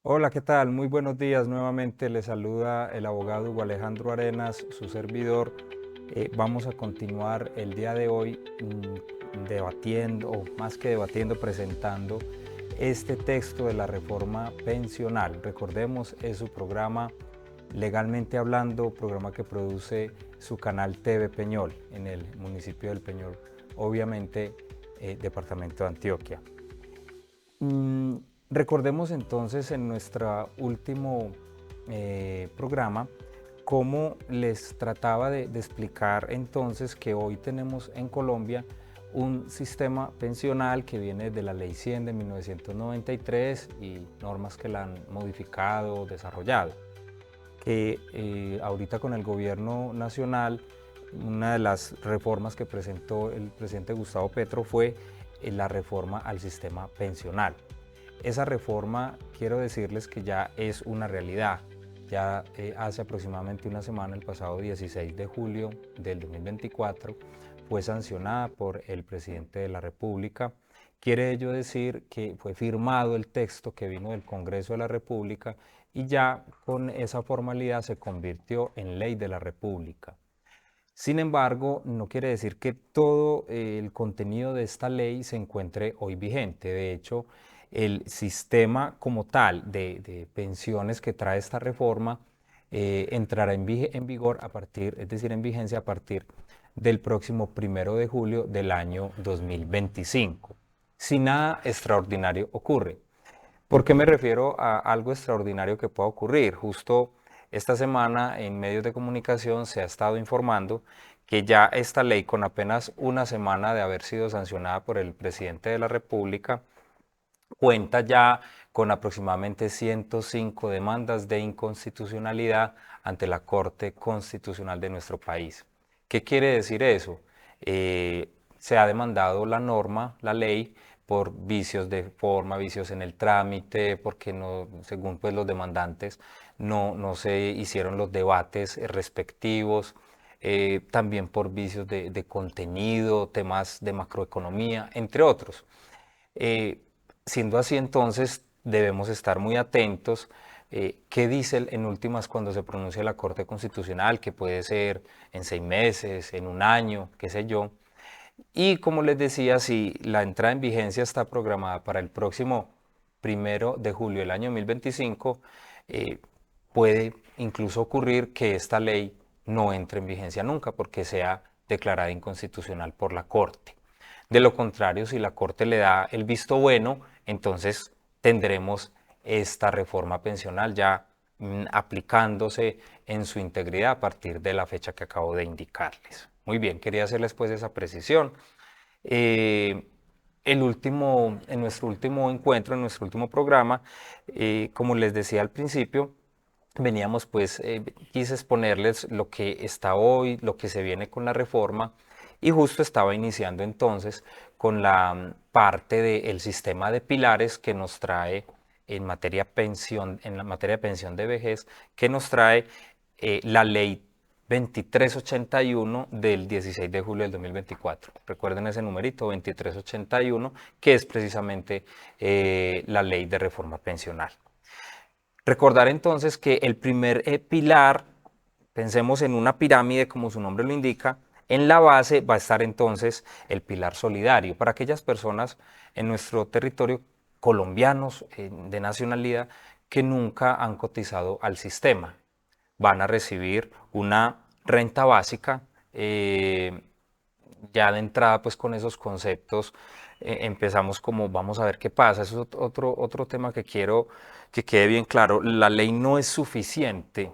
Hola, ¿qué tal? Muy buenos días. Nuevamente le saluda el abogado Hugo Alejandro Arenas, su servidor. Vamos a continuar el día de hoy debatiendo, o más que debatiendo, presentando este texto de la reforma pensional. Recordemos, es su programa Legalmente Hablando, programa que produce su canal TV Peñol en el municipio del Peñol, obviamente departamento de Antioquia. Mm, Recordemos entonces en nuestro último programa cómo les trataba de explicar entonces que hoy tenemos en Colombia un sistema pensional que viene de la Ley 100 de 1993 y normas que la han modificado, desarrollado, que ahorita con el gobierno nacional una de las reformas que presentó el presidente Gustavo Petro fue la reforma al sistema pensional. Esa reforma, quiero decirles que ya es una realidad. Ya hace aproximadamente una semana, el pasado 16 de julio del 2024, fue sancionada por el presidente de la República. Quiere ello decir que fue firmado el texto que vino del Congreso de la República y ya con esa formalidad se convirtió en ley de la República. Sin embargo, no quiere decir que todo el contenido de esta ley se encuentre hoy vigente. De hecho, el sistema como tal de pensiones que trae esta reforma entrará en vigor a partir, es decir, en vigencia a partir del próximo 1 de julio del año 2025, si nada extraordinario ocurre. ¿Por qué me refiero a algo extraordinario que pueda ocurrir? Justo esta semana en medios de comunicación se ha estado informando que ya esta ley, con apenas una semana de haber sido sancionada por el presidente de la República, cuenta ya con aproximadamente 105 demandas de inconstitucionalidad ante la Corte Constitucional de nuestro país. ¿Qué quiere decir eso? Se ha demandado la norma, la ley, por vicios de forma, vicios en el trámite, porque no, según pues los demandantes no se hicieron los debates respectivos, también por vicios de contenido, temas de macroeconomía, entre otros. Eh, Siendo así, entonces, debemos estar muy atentos. ¿Qué dice en últimas cuando se pronuncia la Corte Constitucional? Que puede ser en 6 meses, en un año, qué sé yo. Y como les decía, si la entrada en vigencia está programada para el próximo 1 de julio del año 2025, eh, puede incluso ocurrir que esta ley no entre en vigencia nunca porque sea declarada inconstitucional por la Corte. De lo contrario, si la Corte le da el visto bueno, entonces tendremos esta reforma pensional ya aplicándose en su integridad a partir de la fecha que acabo de indicarles. Muy bien, quería hacerles pues esa precisión. Eh, en nuestro último encuentro, en nuestro último programa, como les decía al principio, veníamos pues, quise exponerles lo que está hoy, lo que se viene con la reforma y justo estaba iniciando entonces con la parte del sistema de pilares que nos trae en materia pensión, en la materia de pensión de vejez, que nos trae la ley 2381 del 16 de julio del 2024. Recuerden ese numerito, 2381, que es precisamente la ley de reforma pensional. Recordar entonces que el primer pilar, pensemos en una pirámide como su nombre lo indica, en la base va a estar entonces el pilar solidario para aquellas personas en nuestro territorio colombianos de nacionalidad que nunca han cotizado al sistema. Van a recibir una renta básica ya de entrada, pues con esos conceptos empezamos como vamos a ver qué pasa. Eso es otro tema que quiero que quede bien claro. La ley no es suficiente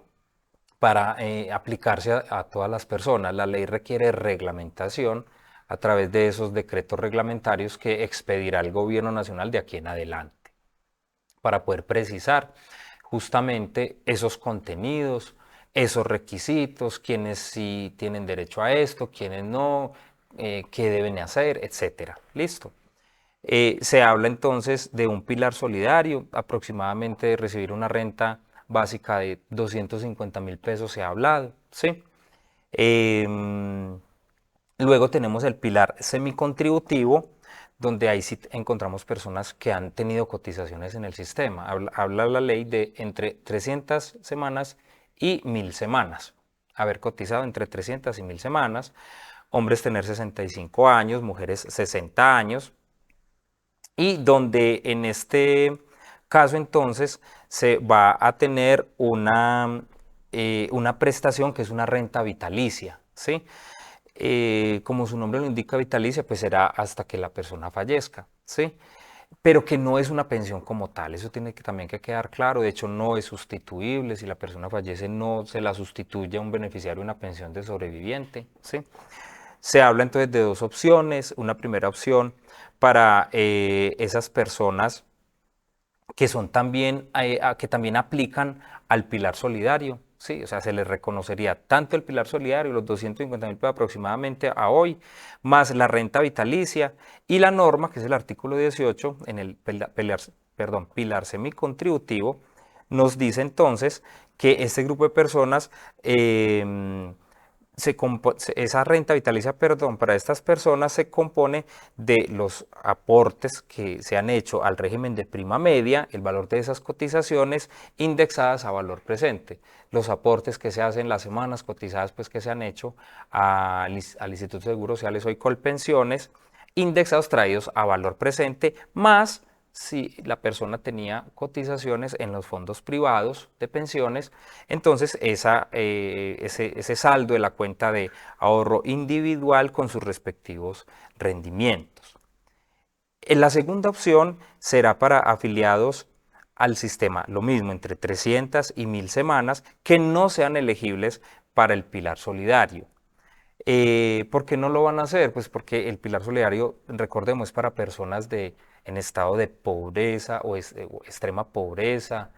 para aplicarse a todas las personas. La ley requiere reglamentación a través de esos decretos reglamentarios que expedirá el gobierno nacional de aquí en adelante para poder precisar justamente esos contenidos, esos requisitos, quienes sí tienen derecho a esto, quienes no, qué deben hacer, etcétera. Listo. Se habla entonces de un pilar solidario, aproximadamente de recibir una renta básica de 250.000 pesos, se ha hablado, ¿sí? Luego tenemos el pilar semicontributivo, donde ahí sí encontramos personas que han tenido cotizaciones en el sistema. Habla la ley de entre 300 semanas y 1000 semanas. Haber cotizado entre 300 y 1000 semanas. Hombres tener 65 años, mujeres 60 años. Y donde en este caso entonces se va a tener una prestación que es una renta vitalicia, ¿sí? Como su nombre lo indica, vitalicia, pues será hasta que la persona fallezca, ¿sí? Pero que no es una pensión como tal, eso tiene que también que quedar claro. De hecho no es sustituible, si la persona fallece no se la sustituye a un beneficiario una pensión de sobreviviente, ¿sí? Se habla entonces de dos opciones. Una primera opción para esas personas que son también, que también aplican al pilar solidario, ¿sí? O sea, se les reconocería tanto el pilar solidario, los 250.000 pesos aproximadamente a hoy, más la renta vitalicia, y la norma, que es el artículo 18, en el pilar semicontributivo, nos dice entonces que este grupo de personas esa renta vitalicia, para estas personas se compone de los aportes que se han hecho al régimen de prima media, el valor de esas cotizaciones indexadas a valor presente, los aportes que se hacen, las semanas cotizadas pues que se han hecho al Instituto de Seguros Sociales, hoy Colpensiones, indexados traídos a valor presente, más si la persona tenía cotizaciones en los fondos privados de pensiones, entonces ese saldo de la cuenta de ahorro individual con sus respectivos rendimientos. La segunda opción será para afiliados al sistema, lo mismo, entre 300 y 1000 semanas, que no sean elegibles para el pilar solidario. ¿Por qué no lo van a hacer? Pues porque el pilar solidario, recordemos, es para personas en estado de pobreza o extrema pobreza.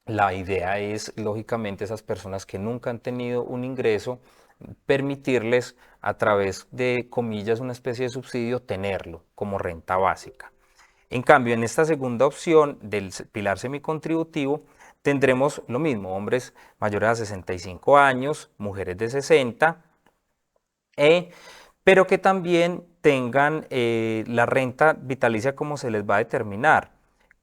La idea es, lógicamente, esas personas que nunca han tenido un ingreso, permitirles a través de, comillas, una especie de subsidio, tenerlo como renta básica. En cambio, en esta segunda opción del pilar semicontributivo, tendremos lo mismo, hombres mayores a 65 años, mujeres de 60, pero que también tengan la renta vitalicia como se les va a determinar,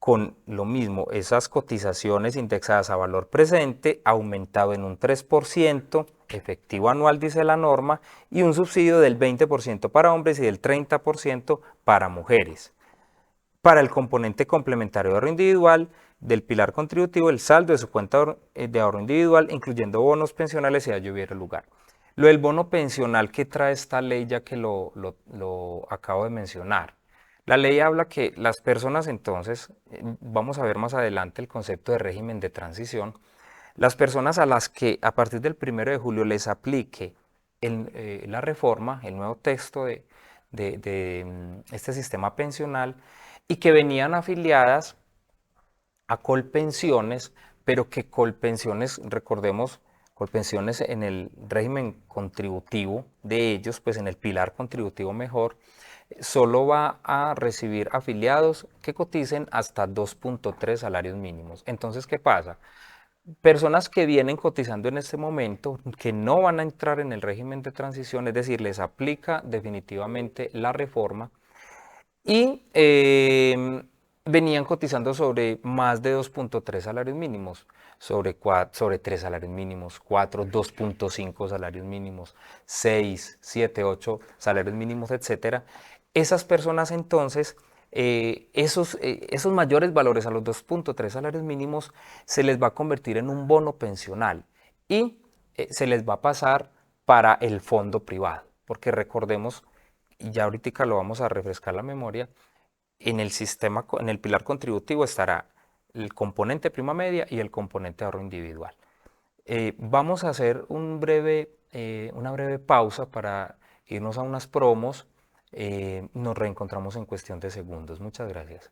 con lo mismo, esas cotizaciones indexadas a valor presente, aumentado en un 3%, efectivo anual dice la norma, y un subsidio del 20% para hombres y del 30% para mujeres. Para el componente complementario de ahorro individual del pilar contributivo, el saldo de su cuenta de ahorro individual, incluyendo bonos pensionales si ello hubiera lugar. Lo del bono pensional que trae esta ley, ya que lo acabo de mencionar. La ley habla que las personas entonces, vamos a ver más adelante el concepto de régimen de transición, las personas a las que a partir del 1 de julio les aplique la reforma, el nuevo texto de este sistema pensional, y que venían afiliadas a Colpensiones, pero que Colpensiones, recordemos, Colpensiones en el régimen contributivo de ellos, pues en el pilar contributivo mejor, solo va a recibir afiliados que coticen hasta 2.3 salarios mínimos. Entonces, ¿qué pasa? Personas que vienen cotizando en este momento, que no van a entrar en el régimen de transición, es decir, les aplica definitivamente la reforma, y venían cotizando sobre más de 2.3 salarios mínimos, sobre 3 salarios mínimos, 4, 2.5 salarios mínimos, 6, 7, 8 salarios mínimos, etc. Esas personas entonces, esos mayores valores a los 2.3 salarios mínimos se les va a convertir en un bono pensional y se les va a pasar para el fondo privado, porque recordemos, y ya ahorita lo vamos a refrescar la memoria, en el sistema, en el pilar contributivo estará el componente prima media y el componente ahorro individual. Vamos a hacer una breve pausa para irnos a unas promos. Nos reencontramos en cuestión de segundos. Muchas gracias.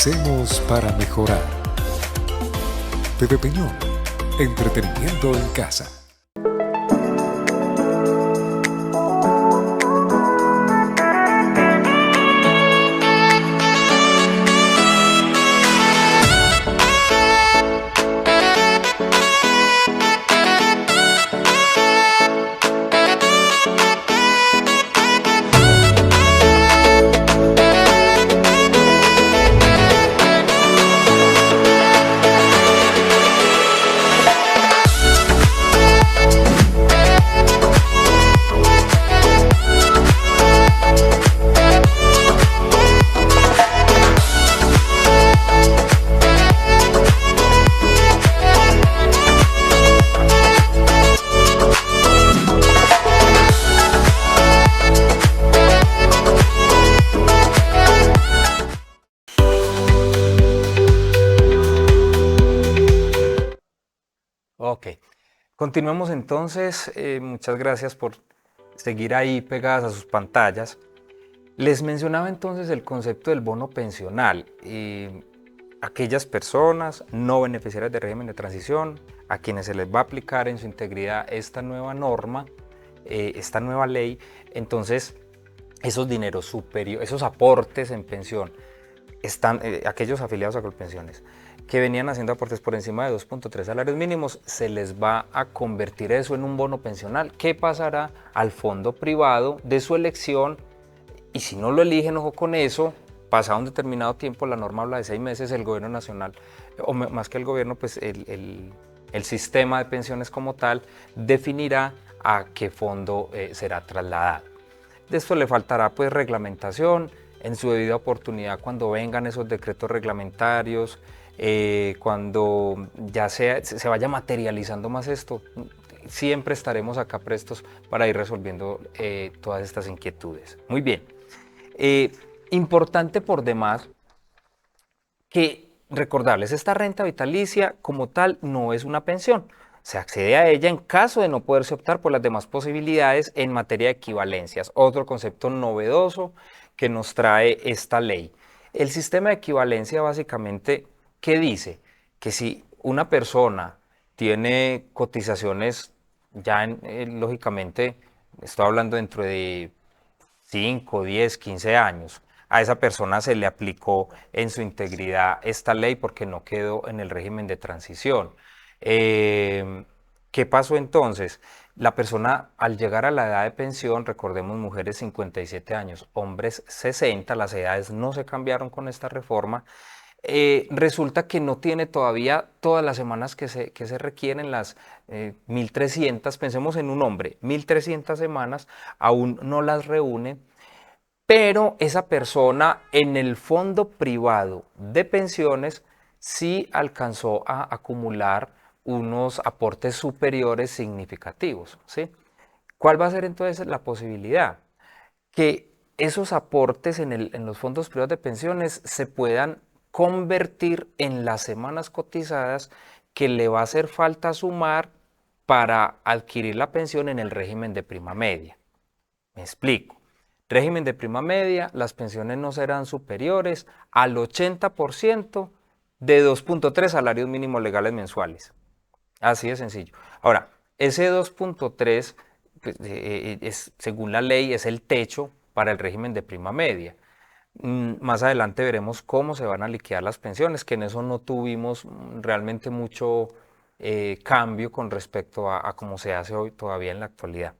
Pensemos para mejorar. Pepe Peñón, entretenimiento en casa. Ok, continuemos entonces. Muchas gracias por seguir ahí pegadas a sus pantallas. Les mencionaba entonces el concepto del bono pensional. Aquellas personas no beneficiarias del régimen de transición, a quienes se les va a aplicar en su integridad esta nueva norma, esta nueva ley, entonces esos dineros superiores, esos aportes en pensión, aquellos afiliados a Colpensiones que venían haciendo aportes por encima de 2.3 salarios mínimos, se les va a convertir eso en un bono pensional que pasará al fondo privado de su elección, y si no lo eligen, ojo con eso, pasado un determinado tiempo, la norma habla de 6 meses, el gobierno nacional, o más que el gobierno, pues el sistema de pensiones como tal, definirá a qué fondo será trasladado. De esto le faltará pues reglamentación en su debida oportunidad cuando vengan esos decretos reglamentarios, cuando ya se vaya materializando más esto. Siempre estaremos acá prestos para ir resolviendo todas estas inquietudes. Muy bien. Importante por demás que recordarles, esta renta vitalicia como tal no es una pensión. Se accede a ella en caso de no poderse optar por las demás posibilidades en materia de equivalencias, otro concepto novedoso que nos trae esta ley. El sistema de equivalencia básicamente, ¿qué dice? Que si una persona tiene cotizaciones ya lógicamente, estoy hablando dentro de 5, 10, 15 años, a esa persona se le aplicó en su integridad esta ley porque no quedó en el régimen de transición. ¿Qué pasó entonces? La persona al llegar a la edad de pensión, recordemos mujeres 57 años, hombres 60, las edades no se cambiaron con esta reforma, resulta que no tiene todavía todas las semanas que se requieren, las 1.300, pensemos en un hombre, 1.300 semanas, aún no las reúne, pero esa persona en el fondo privado de pensiones sí alcanzó a acumular unos aportes superiores significativos, ¿sí? ¿Cuál va a ser entonces la posibilidad? Que esos aportes en los fondos privados de pensiones se puedan convertir en las semanas cotizadas que le va a hacer falta sumar para adquirir la pensión en el régimen de prima media. Me explico. Régimen de prima media, las pensiones no serán superiores al 80% de 2.3 salarios mínimos legales mensuales. Así de sencillo. Ahora, ese 2.3, pues, según la ley, es el techo para el régimen de prima media. Más adelante veremos cómo se van a liquidar las pensiones, que en eso no tuvimos realmente mucho cambio con respecto a cómo se hace hoy todavía en la actualidad.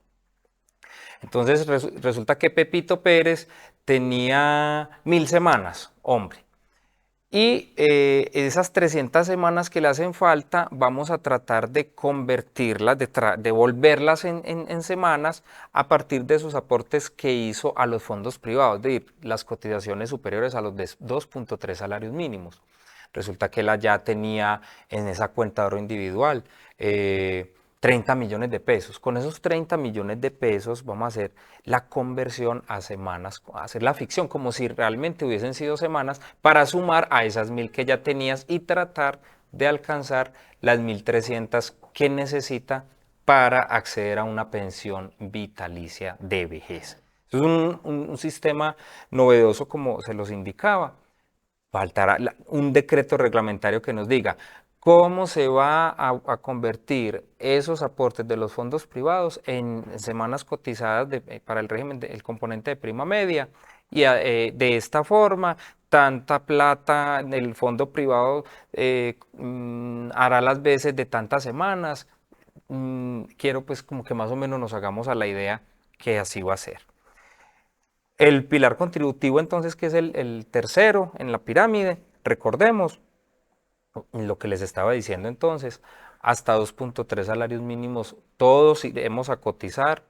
Entonces resulta que Pepito Pérez tenía 1.000 semanas, hombre. Y esas 300 semanas que le hacen falta, vamos a tratar de convertirlas, de volverlas en semanas a partir de esos aportes que hizo a los fondos privados, de las cotizaciones superiores a los 2.3 salarios mínimos. Resulta que él ya tenía en esa cuenta de ahorro individual 30 millones de pesos. Con esos 30 millones de pesos vamos a hacer la conversión a semanas, a hacer la ficción como si realmente hubiesen sido semanas para sumar a esas 1.000 que ya tenías y tratar de alcanzar las 1.300 que necesita para acceder a una pensión vitalicia de vejez. Es un sistema novedoso como se los indicaba. faltará un decreto reglamentario que nos diga cómo se va a convertir esos aportes de los fondos privados en semanas cotizadas para el régimen del componente de prima media. Y de esta forma, tanta plata el fondo privado hará las veces de tantas semanas. Quiero pues como que más o menos nos hagamos a la idea que así va a ser. El pilar contributivo entonces, que es el tercero en la pirámide, recordemos lo que les estaba diciendo entonces, hasta 2.3 salarios mínimos, todos iremos a cotizar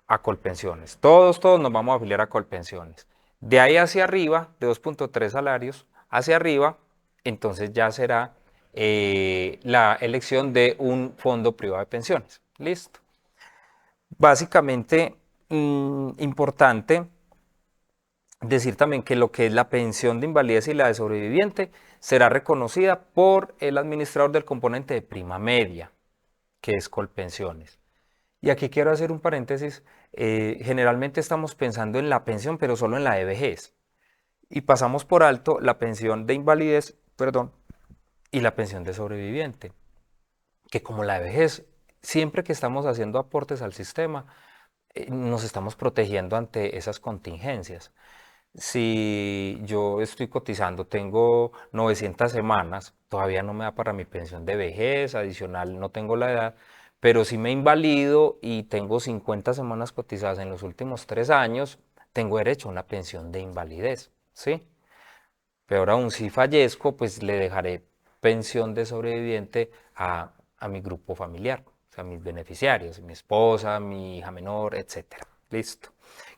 a Colpensiones, todos nos vamos a afiliar a Colpensiones. De ahí hacia arriba, de 2.3 salarios hacia arriba, entonces ya será la elección de un fondo privado de pensiones. Listo. Básicamente, importante decir también que lo que es la pensión de invalidez y la de sobreviviente será reconocida por el administrador del componente de prima media, que es Colpensiones. Y aquí quiero hacer un paréntesis. Generalmente estamos pensando en la pensión, pero solo en la de vejez. Y pasamos por alto la pensión de invalidez, perdón, y la pensión de sobreviviente. Que como la de vejez, siempre que estamos haciendo aportes al sistema, nos estamos protegiendo ante esas contingencias. Si yo estoy cotizando, tengo 900 semanas, todavía no me da para mi pensión de vejez, adicional no tengo la edad, pero si me invalido y tengo 50 semanas cotizadas en los últimos 3 años, tengo derecho a una pensión de invalidez, ¿sí? Peor aún, si fallezco, pues le dejaré pensión de sobreviviente a mi grupo familiar, o sea, a mis beneficiarios, mi esposa, mi hija menor, etcétera. Listo.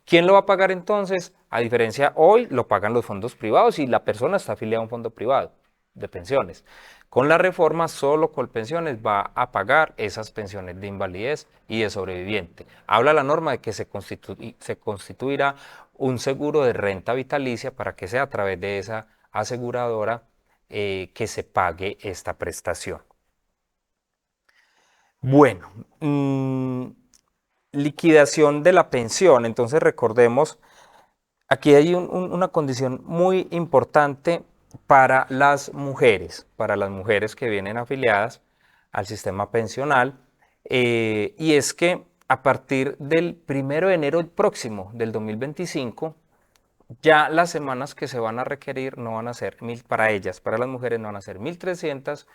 ¿Quién lo va a pagar entonces? A diferencia, hoy lo pagan los fondos privados y la persona está afiliada a un fondo privado de pensiones. Con la reforma, solo Colpensiones va a pagar esas pensiones de invalidez y de sobreviviente. Habla la norma de que se constituirá un seguro de renta vitalicia para que sea a través de esa aseguradora que se pague esta prestación. Bueno, liquidación de la pensión. Entonces recordemos, aquí hay una condición muy importante para las mujeres que vienen afiliadas al sistema pensional, y es que a partir del 1 de enero próximo del 2025, ya las semanas que se van a requerir no van a ser 1000 para ellas, para las mujeres no van a ser 1300,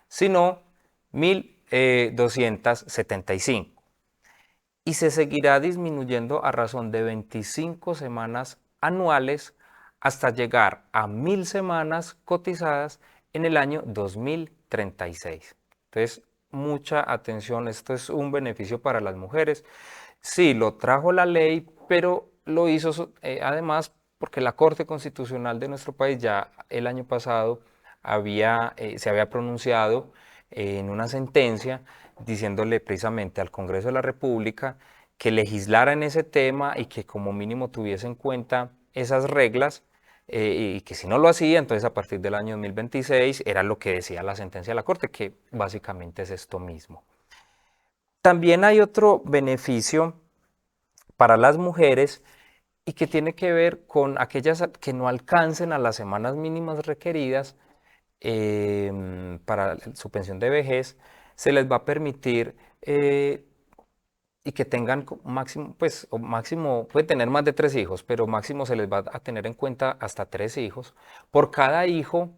sino 1275. Y se seguirá disminuyendo a razón de 25 semanas anuales hasta llegar a 1000 semanas cotizadas en el año 2036. Entonces, mucha atención, esto es un beneficio para las mujeres. Sí, lo trajo la ley, pero lo hizo además porque la Corte Constitucional de nuestro país ya el año pasado se había pronunciado en una sentencia diciéndole precisamente al Congreso de la República que legislara en ese tema y que como mínimo tuviese en cuenta esas reglas, y que si no lo hacía, entonces a partir del año 2026 era lo que decía la sentencia de la Corte, que básicamente es esto mismo. También hay otro beneficio para las mujeres y que tiene que ver con aquellas que no alcancen a las semanas mínimas requeridas para su pensión de vejez. Se les va a permitir y que tengan máximo, pues, o máximo, puede tener más de 3 hijos, pero máximo se les va a tener en cuenta hasta 3 hijos. Por cada hijo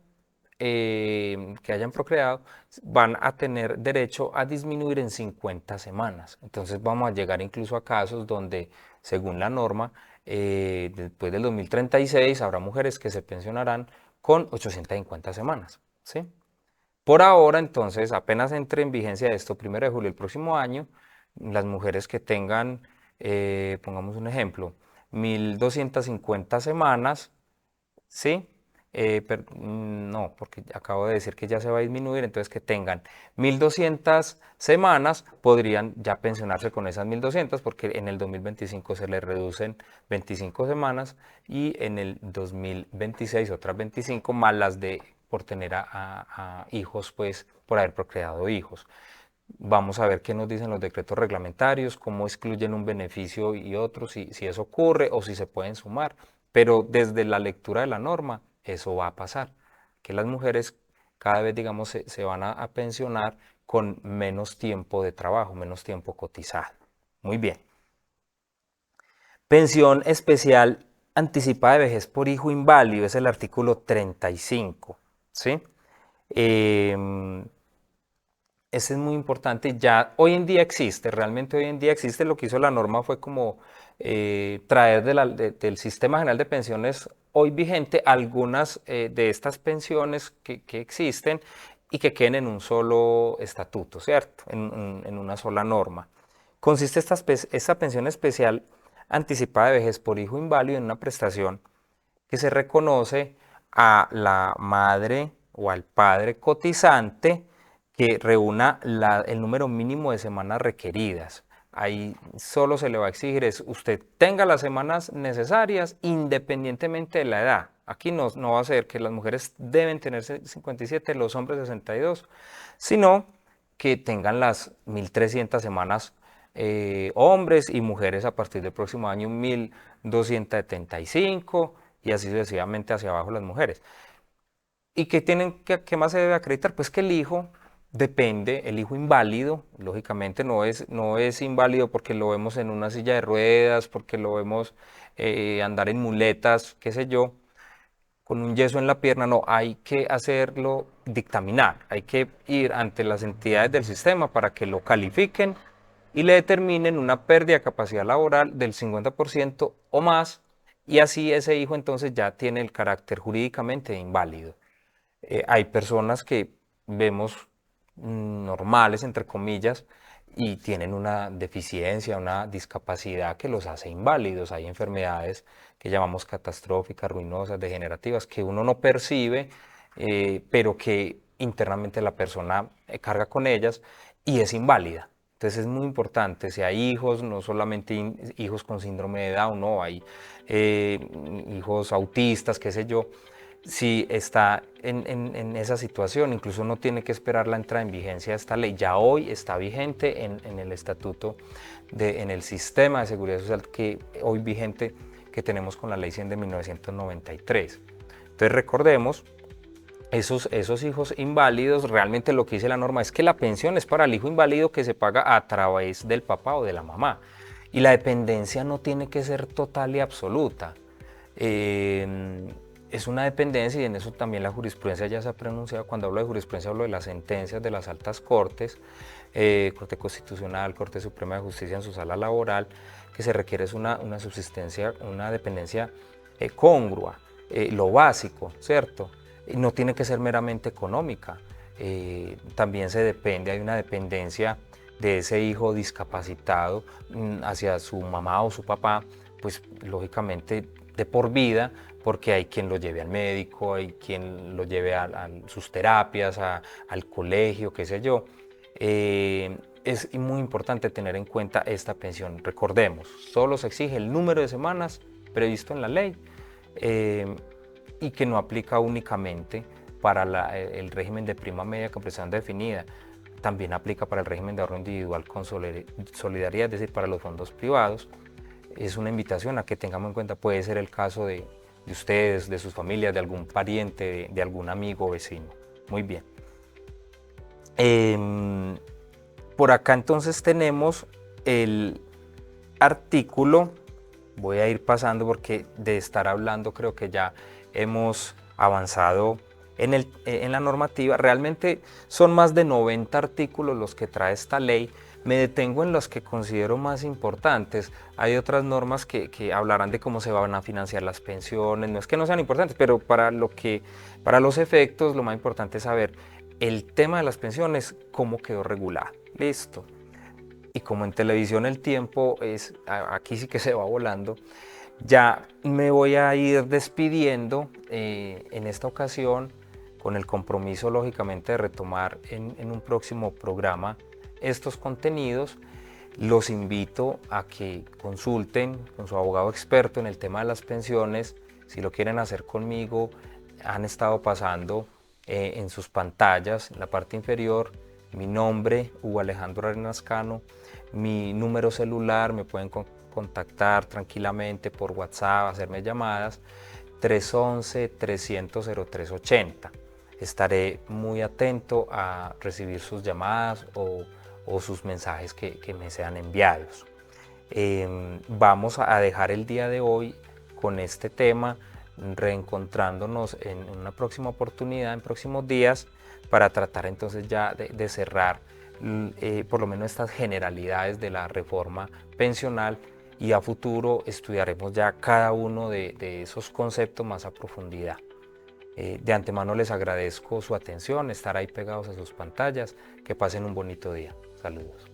que hayan procreado, van a tener derecho a disminuir en 50 semanas. Entonces vamos a llegar incluso a casos donde, según la norma, después del 2036 habrá mujeres que se pensionarán con 850 semanas, ¿sí? Por ahora, entonces, apenas entre en vigencia esto, 1 de julio del próximo año, las mujeres que tengan, pongamos un ejemplo, 1250 semanas, ¿sí? No, porque acabo de decir que ya se va a disminuir, entonces que tengan 1200 semanas, podrían ya pensionarse con esas 1200, porque en el 2025 se les reducen 25 semanas y en el 2026 otras 25 más las de por tener a hijos, pues por haber procreado hijos. Vamos a ver qué nos dicen los decretos reglamentarios, cómo excluyen un beneficio y otro, si eso ocurre o si se pueden sumar. Pero desde la lectura de la norma, eso va a pasar, que las mujeres cada vez, digamos, se van a pensionar con menos tiempo de trabajo, menos tiempo cotizado. Muy bien. Pensión especial anticipada de vejez por hijo inválido, es el artículo 35, ¿sí? Ese es muy importante, ya hoy en día existe, realmente hoy en día existe. Lo que hizo la norma fue como traer del Sistema General de Pensiones hoy vigente algunas de estas pensiones que existen y que queden en un solo estatuto, ¿cierto? En una sola norma. Consiste esta pensión especial anticipada de vejez por hijo inválido en una prestación que se reconoce a la madre o al padre cotizante que reúna el número mínimo de semanas requeridas. Ahí solo se le va a exigir es usted tenga las semanas necesarias independientemente de la edad. Aquí no va a ser que las mujeres deben tener 57, los hombres 62, sino que tengan las 1.300 semanas hombres y mujeres a partir del próximo año 1.275 y así sucesivamente hacia abajo las mujeres. ¿Y qué más se debe acreditar? Pues que el hijo depende, el hijo inválido, lógicamente no es inválido porque lo vemos en una silla de ruedas, porque lo vemos andar en muletas, qué sé yo, con un yeso en la pierna, no, hay que hacerlo dictaminar, hay que ir ante las entidades del sistema para que lo califiquen y le determinen una pérdida de capacidad laboral del 50% o más, y así ese hijo entonces ya tiene el carácter jurídicamente de inválido. Hay personas que vemos normales, entre comillas, y tienen una deficiencia, una discapacidad que los hace inválidos. Hay enfermedades que llamamos catastróficas, ruinosas, degenerativas, que uno no percibe, pero que internamente la persona carga con ellas y es inválida. Entonces es muy importante, si hay hijos, no solamente hijos con síndrome de Down, no, hay hijos autistas, qué sé yo, si está en esa situación, incluso no tiene que esperar la entrada en vigencia de esta ley, ya hoy está vigente en el estatuto, en el sistema de seguridad social que hoy vigente que tenemos con la ley 100 de 1993. Entonces recordemos, esos hijos inválidos, realmente lo que dice la norma es que la pensión es para el hijo inválido que se paga a través del papá o de la mamá. Y la dependencia no tiene que ser total y absoluta. Es una dependencia, y en eso también la jurisprudencia ya se ha pronunciado. Cuando hablo de jurisprudencia hablo de las sentencias de las altas cortes, Corte Constitucional, Corte Suprema de Justicia en su sala laboral, que se requiere es una subsistencia, una dependencia congrua, lo básico, ¿cierto? No tiene que ser meramente económica, también se depende, hay una dependencia de ese hijo discapacitado hacia su mamá o su papá, pues lógicamente de por vida, porque hay quien lo lleve al médico, hay quien lo lleve a sus terapias, al colegio, qué sé yo. Es muy importante tener en cuenta esta pensión. Recordemos, solo se exige el número de semanas previsto en la ley y que no aplica únicamente para el régimen de prima media con prestación definida. También aplica para el régimen de ahorro individual con solidaridad, es decir, para los fondos privados. Es una invitación a que tengamos en cuenta, puede ser el caso de ustedes, de sus familias, de algún pariente, de algún amigo o vecino. Muy bien. Por acá entonces tenemos el artículo, voy a ir pasando porque de estar hablando creo que ya hemos avanzado en la normativa. Realmente son más de 90 artículos los que trae esta ley. Me detengo en los que considero más importantes. Hay otras normas que hablarán de cómo se van a financiar las pensiones. No es que no sean importantes, pero para los efectos lo más importante es saber el tema de las pensiones, cómo quedó regulado. Listo. Y como en televisión el tiempo aquí sí que se va volando, ya me voy a ir despidiendo en esta ocasión con el compromiso lógicamente de retomar en un próximo programa estos contenidos. Los invito a que consulten con su abogado experto en el tema de las pensiones. Si lo quieren hacer conmigo, han estado pasando en sus pantallas, en la parte inferior, mi nombre, Hugo Alejandro Arenas Cano, mi número celular, me pueden contactar tranquilamente por WhatsApp, hacerme llamadas. 311-300-0380. Estaré muy atento a recibir sus llamadas o sus mensajes que me sean enviados. Vamos a dejar el día de hoy con este tema, reencontrándonos en una próxima oportunidad, en próximos días, para tratar entonces ya de cerrar por lo menos estas generalidades de la reforma pensional, y a futuro estudiaremos ya cada uno de esos conceptos más a profundidad. De antemano les agradezco su atención, estar ahí pegados a sus pantallas, que pasen un bonito día. Saludos.